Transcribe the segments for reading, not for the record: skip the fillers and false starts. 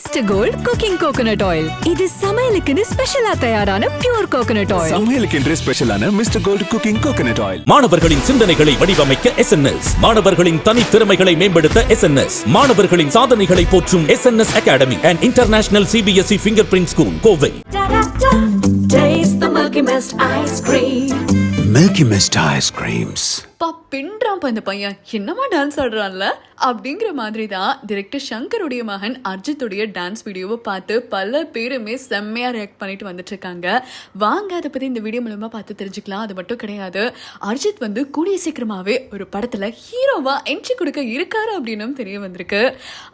Mister Gold cooking coconut oil. இது சமையலுக்குன்னு ஸ்பெஷலா தயாரான பியூர் கோகனட் ஆயில். சமையலுக்கென்று ஸ்பெஷலான Mr Gold cooking coconut oil. மாணவர்களின் சிந்தனைகளை வடிவமைக்க SNS, மாணவர்களின் தனித்திறமைகளை மேம்படுத்த SNS, மாணவர்களின் சாதனைகளை போற்றும் SNS academy and international CBSE fingerprint school, Kovai. Taste the Milky Mist ice cream. Milky Mist ice creams. பின்றான் இந்த பையன் என்னமா டான்ஸ் ஆடுறான்ல அப்படிங்கிற மாதிரி தான் டைரக்டர் சங்கருடைய மகன் அர்ஜித்துடைய டான்ஸ் வீடியோவை பார்த்து பல பேருமே செம்மையா ரியாக்ட் பண்ணிட்டு வந்துட்டு இருக்காங்க. வாங்க அதை பத்தி இந்த வீடியோ மூலமா பார்த்து தெரிஞ்சுக்கலாம். அது மட்டும் கிடையாது, அர்ஜித் கூடிய சீக்கிரமாவே ஒரு படத்துல ஹீரோவா என்ட்ரி கொடுக்க இருக்காரு அப்படின்னு தெரிய வந்திருக்கு.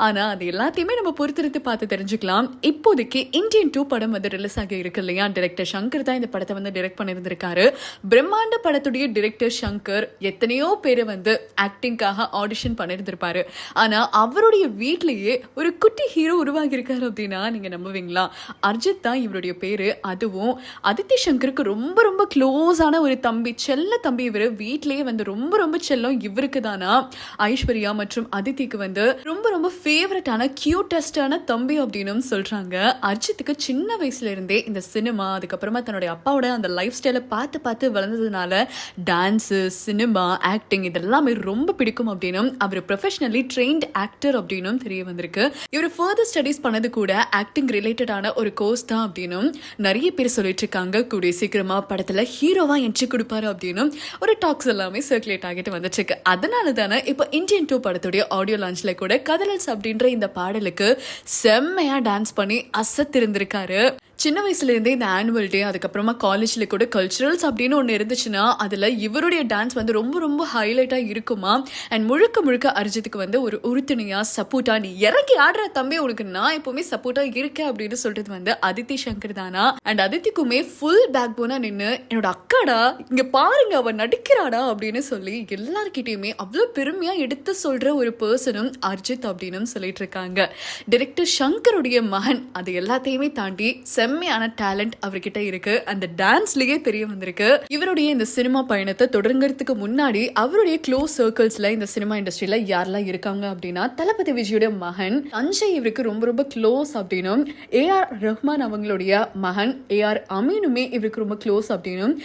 ஆனா அது எல்லாத்தையுமே நம்ம பொறுத்திருந்து பார்த்து தெரிஞ்சுக்கலாம். இப்போதைக்கு இந்தியன் 2 படம் ரிலீஸ் ஆகி இருக்கு இல்லையா. டைரக்டர் சங்கர் தான் இந்த படத்தை டைரக்ட் பண்ணியிருந்திருக்காரு. பிரம்மாண்ட படத்துடைய டைரக்டர் சங்கர் எத்தனையோ பேரை ஆக்டிங்காக ஆடிஷன் பண்ணிருந்திருப்பாரு. ஆனா அவருடைய வீட்லயே ஒரு குட்டி ஹீரோ உருவாகி இருக்காரு அப்படின்னா நீங்க நம்புவீங்களா? அர்ஜித் தான் இவருடைய பேரு. அதுவும் அதித்தி சங்கருக்கு ரொம்ப ரொம்ப க்ளோஸான ஒரு தம்பி, செல்ல தம்பி. இவரு வீட்லயே ரொம்ப ரொம்ப செல்லம் இவருக்கு தானா. ஐஸ்வர்யா மற்றும் அதித்திக்கு ரொம்ப ரொம்ப ஃபேவரட்டான கியூட்டஸ்டான தம்பி அப்படின்னு சொல்றாங்க. அர்ஜித்துக்கு சின்ன வயசுல இருந்தே இந்த சினிமா, அதுக்கப்புறமா தன்னுடைய அப்பாவோட அந்த லைஃப் ஸ்டைலை பார்த்து பார்த்து வளர்ந்ததுனால டான்ஸு, சினிமா, ஆக்டிங் இதெல்லாமே ரொம்ப பிடிக்கும் அப்படின்னு அவர் ப்ரொஃபஷனலி ட்ரெயின்ட் ஆக்டர் அப்படின்னு தெரிய வந்திருக்கு. இவர் ஃபர்தர் ஸ்டடீஸ் பண்ணது கூட ஆக்டிங் ரிலேட்டடான ஒரு கோர்ஸ் தான் அப்படின்னு நிறைய பேர் சொல்லிட்டு இருக்காங்க. கூடிய சீக்கிரமா படத்துல ஹீரோவா என்ட்ரி கொடுப்பாரு அப்படின்னு ஒரு டாக்ஸ் எல்லாமே சர்க்குலேட் ஆகிட்டு வந்துட்டு இருக்கு. அதனால தானே இப்போ இந்தியன் 2 படத்துடைய ஆடியோ லான்ச்ல கூட கதலல்ஸ் அப்படின்ற இந்த பாடலுக்கு செம்மையா டான்ஸ் பண்ணி அசத்திருந்திருக்காரு. சின்ன வயசுல இருந்தே இந்த ஆனுவல் டே, அதுக்கப்புறமா காலேஜ்ல கூட கல்ச்சுரல்ஸ் அப்படின்னு ஒன்று இருந்துச்சுன்னா அதுல இவருடைய டான்ஸ் ரொம்ப ரொம்ப ஹைலைட்டா இருக்குமா. அண்ட் முழுக்க முழுக்க அர்ஜித்துக்கு ஒரு உறுதுணையா சப்போர்ட்டா, நீ இறங்கி ஆடுற தம்பி, உனக்கு நான் எப்பவுமே சப்போர்ட்டா இருக்கேன் அப்படின்னு சொல்றது அதித்தி சங்கர் தானா. அண்ட் அதித்திக்குமே ஃபுல் பேக் போனா நின்று என்னோட அக்காடா, இங்க பாருங்க அவ நடிக்கிறாடா அப்படின்னு சொல்லி எல்லார்கிட்டயுமே அவ்வளவு பெருமையா எடுத்து சொல்ற ஒரு பர்சனும் அர்ஜித் அப்படின்னு சொல்லிட்டு இருக்காங்க. டைரக்டர் சங்கருடைய மகன் அது எல்லாத்தையுமே தாண்டி செம்மையான டேலண்ட் அவர்கிட்ட இருக்கு. அந்த டான்ஸ்லயே தெரிய வந்திருக்கு. இவருடைய இந்த சினிமா பயணத்தை தொடங்குறதுக்கு முன்னாடி அவருடைய க்ளோஸ் சர்க்கிள்ஸ்ல இந்த சினிமா இண்டஸ்ட்ரியில யாரெல்லாம் இருக்காங்க அப்படின்னா, தளபதி விஜயோட மகன் சஞ்சய் இவருக்கு ரொம்ப ரொம்ப க்ளோஸ் அப்படின்னும், AR ரஹ்மான் அவங்களுடைய மகன் AR அமீனுமே இவருக்கு ரொம்ப க்ளோஸ் அப்படின்னும்,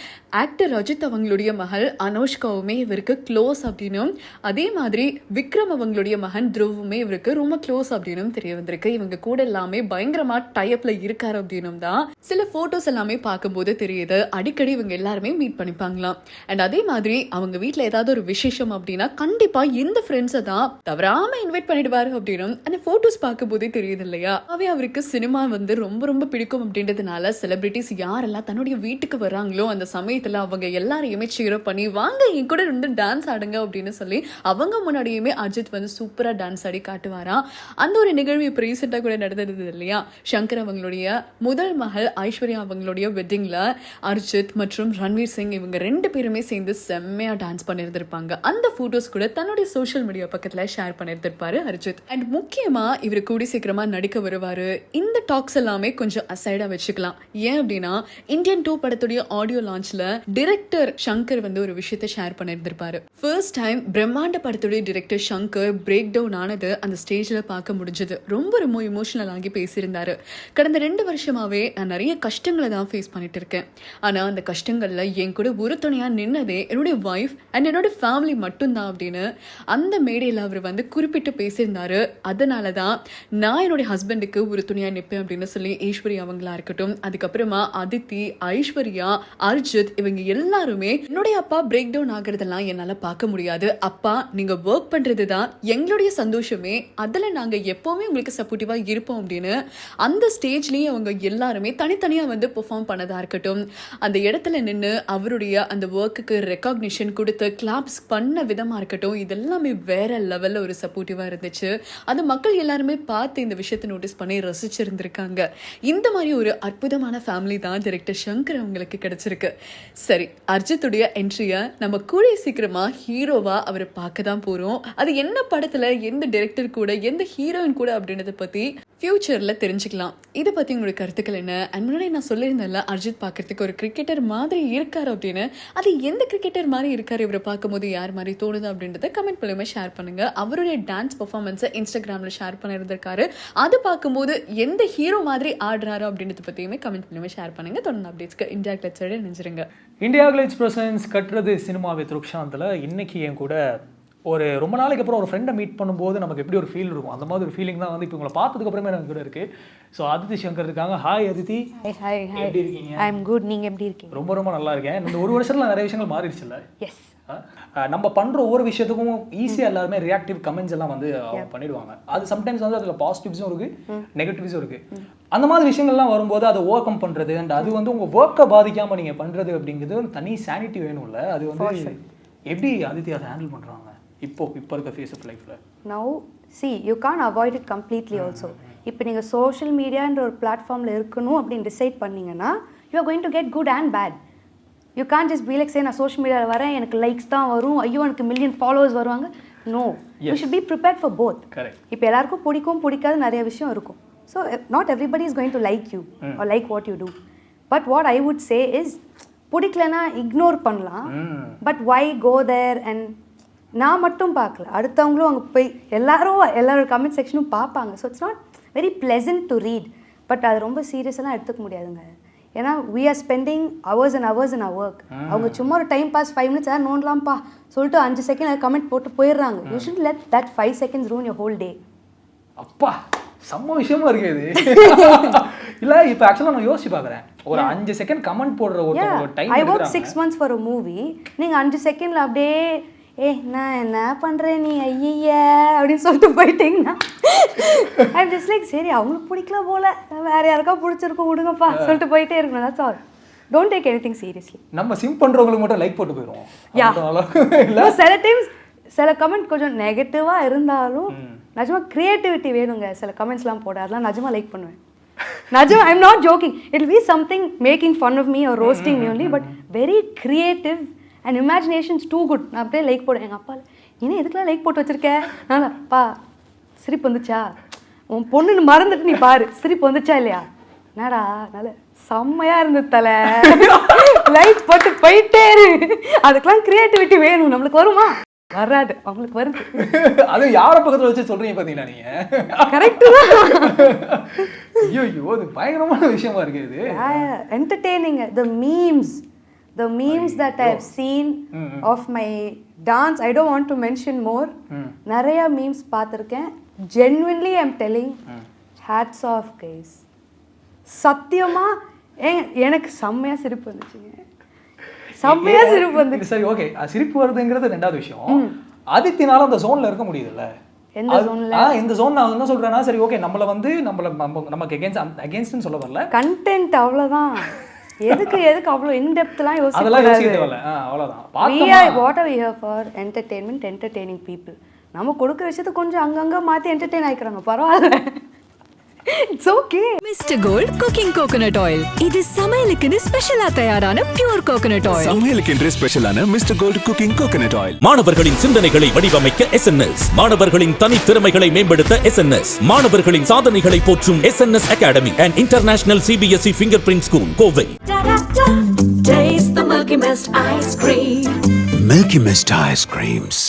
ஆக்டர் அஜித் அவங்களுடைய மகள் அனுஷ்காவுமே இவருக்கு க்ளோஸ் அப்படின்னும், அதே மாதிரி விக்ரம் அவங்களுடைய மகன் த்ருவுமே இவருக்கு ரொம்ப க்ளோஸ் அப்படின்னும் தெரிய வந்திருக்கு. இவங்க கூட எல்லாமே பயங்கரமா டைப்ல இருக்காரு அப்படின்னும் தான் சில போட்டோஸ் எல்லாமே பார்க்கும்போது தெரியுது. அடிக்கடி இவங்க எல்லாருமே மீட் பண்ணிப்பாங்களாம். அண்ட் அதே மாதிரி அவங்க வீட்டுல ஏதாவது ஒரு விசேஷம் அப்படின்னா கண்டிப்பா இந்த ஃப்ரெண்ட்ஸை தான் தவறாம இன்வைட் பண்ணிடுவாரு அப்படின்னு அந்த போட்டோஸ் பார்க்கும்போதே தெரியுது இல்லையா. அவருக்கு சினிமா ரொம்ப ரொம்ப பிடிக்கும் அப்படின்றதுனால செலிபிரிட்டிஸ் யாரெல்லாம் தன்னுடைய வீட்டுக்கு வராங்களோ அந்த சமயத்துல அவங்க எல்லாரையுமே சீரப் பண்ணி வாங்க என் கூட டான்ஸ் ஆடுங்க அப்படின்னு சொல்லி அவங்க முன்னாடியுமே அஜித் சூப்பரா டான்ஸ் ஆடி காட்டுவாராம். அந்த ஒரு நிகழ்வு இப்ப ரீசெண்டா கூட நடந்தது இல்லையா. சங்கர் அவங்களுடைய முதல் மகள் ஐஸ்வர்யா அவங்களுடைய வெட்டிங்ல அர்ஜித் மற்றும் ரன்வீர் சிங் இவங்க 2 பேருமே சேர்ந்து செம்மையா டான்ஸ் பண்ணிருந்திருப்பாங்க. அந்த போட்டோஸ் கூட தன்னுடைய சோஷியல் மீடியா பக்கத்துல ஷேர் பண்ணிருந்திருப்பாரு அர்ஜித். அண்ட் முக்கியமா இவர் கூடி சீக்கிரமா நடிக்க வருவாரு. இந்த டாக்ஸ் எல்லாமே கொஞ்சம் அசைடா வச்சுக்கலாம். ஏன் அப்படின்னா இந்தியன் 2 படத்துடைய ஆடியோ லான்ச்ல டைரக்டர் சங்கர் ஒரு விஷயத்தை ஷேர் பண்ணிருந்திருப்பாரு. ஃபர்ஸ்ட் டைம் பிரம்மாண்ட படத்துடைய டைரக்டர் சங்கர் பிரேக் டவுன் ஆனது அந்த ஸ்டேஜ்ல பார்க்க முடிஞ்சது. ரொம்ப ரொம்ப இமோஷனல் ஆகி பேசியிருந்தாரு. கடந்த 2 வருஷமாவே நான் நிறைய கஷ்டங்களை தான் ஃபேஸ் பண்ணிட்டு இருக்கேன். ஆனா அந்த கஷ்டங்கள்ல என் கூட உறுதுணையா நின்னதே என்னுடைய வைஃப் அண்ட் என்னோட ஃபேமிலி மட்டும்தான் அப்படின்னு அந்த மேடையில் அவர் குறிப்பிட்டு பேசியிருந்தாரு. அதனாலதான் நான் என்னுடைய ஹஸ்பண்டுக்கு உறுதுணையா நிற்பேன் அப்படின்னு சொல்லி ஈஸ்வரி அவங்களா இருக்கட்டும், அதுக்கப்புறமா அதித்தி, ஐஸ்வர்யா, அர்ஜித் இவங்க எல்லாருமே என்னுடைய அப்பா பிரேக் டவுன் ஆகுறதெல்லாம் என்னால பார்க்க முடியாது. அப்பா நீங்க ஒர்க் பண்றது தான் எங்களுடைய சந்தோஷமே, அதுல நாங்க எப்பவுமே உங்களுக்கு சப்போர்ட்டிவா இருப்போம் அப்படின்னு அந்த ஸ்டேஜ்லயே அவங்க எல்லாருமே தனித்தனியா பெர்ஃபார்ம் பண்ணதா இருக்கட்டும், அந்த இடத்துல நின்று அவருடைய அந்த ஒர்க்குக்கு ரெகாக்னிஷன் கொடுத்து கிளாப்ஸ் பண்ண விதமா இருக்கட்டும், இதெல்லாமே வேற லெவல்ல ஒரு சப்போர்ட்டிவா இருந்துச்சு. அது மக்கள் எல்லாருமே பார்த்து இந்த விஷயத்தை நோட்டீஸ் பண்ணி ரசிச்சிருந்திருக்காங்க. இந்த மாதிரி ஒரு அற்புதமான ஃபேமிலி தான் டைரக்டர் சங்கர் அவங்களுக்கு கிடைச்சிருக்கு. சரி, அர்ஜித்துடைய என்ட்ரியை நம்ம கூடிய சீக்கிரமா ஹீரோவா அவரை பார்க்க தான் போறோம். அது என்ன படத்துல, எந்த டைரக்டர் கூட, எந்த ஹீரோயின் கூட அப்படின்றத பத்தி ஃபியூச்சர்ல தெரிஞ்சுக்கலாம். இதை பத்தி உங்களுக்கு கருத்து கருத்துக்கள் என்ன அண்ட் முன்னாடி நான் சொல்லியிருந்தேன்ல அர்ஜித் பார்க்கறதுக்கு ஒரு கிரிக்கெட்டர் மாதிரி இருக்காரு அப்படின்னு. அது எந்த கிரிக்கெட்டர் மாதிரி இருக்காரு இவரை பார்க்கும்போது யார் மாதிரி தோணுது அப்படின்றத கமெண்ட் மூலமா ஷேர் பண்ணுங்க. அவருடைய டான்ஸ் பெர்ஃபார்மன்ஸை இன்ஸ்டாகிராம்ல ஷேர் பண்ணியிருந்திருக்காரு. அது பார்க்கும்போது எந்த ஹீரோ மாதிரி ஆடுறாரு அப்படின்றத பத்தியுமே கமெண்ட் மூலமா ஷேர் பண்ணுங்க. தொடர்ந்து அப்டேட்ஸ்க்கு இந்தியா கிளட்ஸோட நினைச்சிருங்க. இந்தியா கிளட்ஸ் பிரசன்ஸ் கட்டுறது சினிமா வித் ருக்ஷாந்தில் இன்னைக்கு என் கூட ஒரு ரொம்ப நாளைக்கு அப்புறம் ஒரு ஃப்ரெண்டை மீட் பண்ணும்போது நமக்கு எப்படி ஒரு ஃபீல் இருக்கும், அந்த மாதிரி ஒரு ஃபீலிங் தான் வந்து இப்போ உங்களை பார்த்ததுக்கு அப்புறமே எனக்கு கூட இருக்குது. ஸோ அதித்தி சங்கர் இருக்காங்க. ஹாய் அதித்தி. ஹாய் எப்படி இருக்கீங்க? ஐ அம் குட். நீங்கள் எப்படி இருக்கீங்க? ரொம்ப நல்லா இருக்கேன். இந்த ஒரு வருஷத்தில் நிறைய விஷயங்கள் மாறிடுச்சுல்ல? எஸ். நம்ம பண்ணுற ஒவ்வொரு விஷயத்துக்கும் ஈஸியாக எல்லாருமே ரியாக்டிவ் கமெண்ட்ஸ் எல்லாம் வந்து பண்ணிடுவாங்க. அது சம்டைம்ஸ் வந்து அதில் பாசிட்டிவ்ஸும் இருக்குது, நெகட்டிவ்ஸும் இருக்குது. அந்த மாதிரி விஷயங்கள்லாம் வரும்போது அதை ஓவர் கம் பண்ணுறது அண்ட் அது வந்து உங்கள் ஒர்க்கை பாதிக்காமல் நீங்கள் பண்ணுறது அப்படிங்கிறது ஒரு தனி சானிட்டி வேணும்ல. அது வந்து எப்படி அதித்தி அதை ஹேண்டில் பண்ணுறாங்க இப்போ இருக்க ஃபேஸ் ஆஃப் லைஃப்பில்? Now see you can avoid it completely also. இப்போ நீங்கள் சோஷியல் மீடியான்ற ஒரு பிளாட்ஃபார்மில் இருக்கணும் அப்படின்னு டிசைட் பண்ணிங்கன்னா you are going to get good and bad. You can just be like say நான் சோஷியல் மீடியாவில் வரேன், எனக்கு லைக்ஸ் தான் வரும், ஐயோ எனக்கு மில்லியன் ஃபாலோவர்ஸ் வருவாங்க. No, you should be prepared for both. இப்போ எல்லாருக்கும் பிடிக்காத நிறைய விஷயம் இருக்கும். So not everybody is going to like you are like what you do. But what I would say is பிடிக்கலனா இக்னோர் பண்ணலாம். But why go there and நான் மட்டும் பார்க்கல, அடுத்தவங்களும் அங்கே போய் எல்லாரோட கமெண்ட் செக்ஷனும் பார்ப்பாங்க. So it's not very pleasant to read. But அது ரொம்ப சீரியஸெல்லாம் எடுத்துக்க முடியாதுங்க. ஏன்னா we are spending hours and hours in our work. அவங்க சும்மா ஒரு டைம் பாஸ் 5 minutes ஏதாவது நோண்டலாம்ப்பா சொல்லிட்டு 5 செகண்ட் கமெண்ட் போட்டு போயிடுறாங்க. You should let that 5 seconds ruin your whole day. அப்பா செம்ம விஷயமா இருக்கு இது. இல்லை இப்போ ஆக்சுவலாக நான் யோசிச்சு பார்க்குறேன், ஒரு 5 செகண்ட் கமெண்ட் போடுற ஒரு time. I work 6 months for a movie. நீங்கள் 5 செகண்டில் அப்படியே நான் என்ன பண்ணுறேன் நீ ஐய அப்படின்னு சொல்லிட்டு போயிட்டீங்கன்னா ஐம் ஜஸ்ட் லைக் சரி அவங்களுக்கு பிடிக்கல போல, வேறு யாருக்கா பிடிச்சிருக்கோம் விடுங்கப்பா சொல்லிட்டு போயிட்டே இருக்கணும். That's all. Don't take anything seriously. நம்ம சிம் பண்ணுறவங்களுக்கு மட்டும் லைக் போட்டு போயிடுவோம். சில டைம்ஸ் சில கமெண்ட் கொஞ்சம் நெகட்டிவாக இருந்தாலும் நிஜமா கிரியேட்டிவிட்டி வேணுங்க. சில கமெண்ட்ஸ்லாம் போட அதெல்லாம் நிஜமா லைக் பண்ணுவேன். நிஜமா I'm not joking. It will be something making fun of me or roasting me only, but very creative and imaginations too good. நான் அப்படியே லைக் போடுவேன். எங்கள் அப்பாவில் இன்னும் எதுக்குலாம் லைக் போட்டு வச்சுருக்கேன்? நான் அப்பா சிரிப்பு வந்துச்சா, உன் பொண்ணுன்னு மறந்துட்டு நீ பாரு சிரிப்பு வந்துச்சா இல்லையா, என்னடா நல்ல செம்மையாக இருந்தது தலை லைக் போட்டு போயிட்டே இரு. அதுக்கெல்லாம் கிரியேட்டிவிட்டி வேணும். நம்மளுக்கு வருமா? வராது, அவங்களுக்கு வருது. அது யார பக்கத்தில் வச்சு சொல்கிறீங்க பார்த்தீங்கன்னா நீங்கள் கரெக்டு தான். ஐயோ அது பயங்கரமான விஷயமா இருக்குது இது. Entertaining the memes that I have seen of my dance, I don't want to mention more. நிறைய memes பார்த்துருக்கேன். Genuinely I'm telling, hats off guys. சத்தியமா எனக்கு செம்மையா சிரிப்பு வந்துச்சுங்க. செம்மையா சிரிப்பு வந்து. சரி ஓகே, சிரிப்பு வருதுங்கிறது ரெண்டாவது விஷயம். அதித்தினால அந்த ஜோன்ல இருக்க முடியுதுல்ல? எந்த ஜோன்ல? இந்த ஜோன் நான் என்ன சொல்றேன்னா, சரி ஓகே நம்மள வந்து நமக்கு அகைன்ஸ்ட்னு சொல்ல வரல, கண்டென்ட் அவ்வளவுதான். எதுக்கு அவ்வளோ இன்டெப்த்லாம் அதெல்லாம் யோசிக்க தேவையில்ல. அவ்வளோதான். What are we here for? Entertainment, entertaining people. நம்ம கொடுக்குற விஷயத்தை கொஞ்சம் அங்கங்கே மாற்றி என்டர்டெயின் ஆகிக்கிறாங்க. பரவாயில்ல, it's okay. Mr Gold cooking coconut oil. இது சமையலுக்குன்னு ஸ்பெஷலா தயாரான பியூர் கோகனட் ஆயில். சமையலுக்கென்று ஸ்பெஷலான Mr Gold cooking coconut oil. மாணவர்களின் சிந்தனைகளை வடிவமைக்க SNS, மாணவர்களின் தனித்திறமைகளை மேம்படுத்த SNS, மாணவர்களின் சாதனைகளை போற்றும் SNS Academy and International CBSE Fingerprint School, Kovai. Taste the Milky Mist ice cream. Milky Mist ice creams.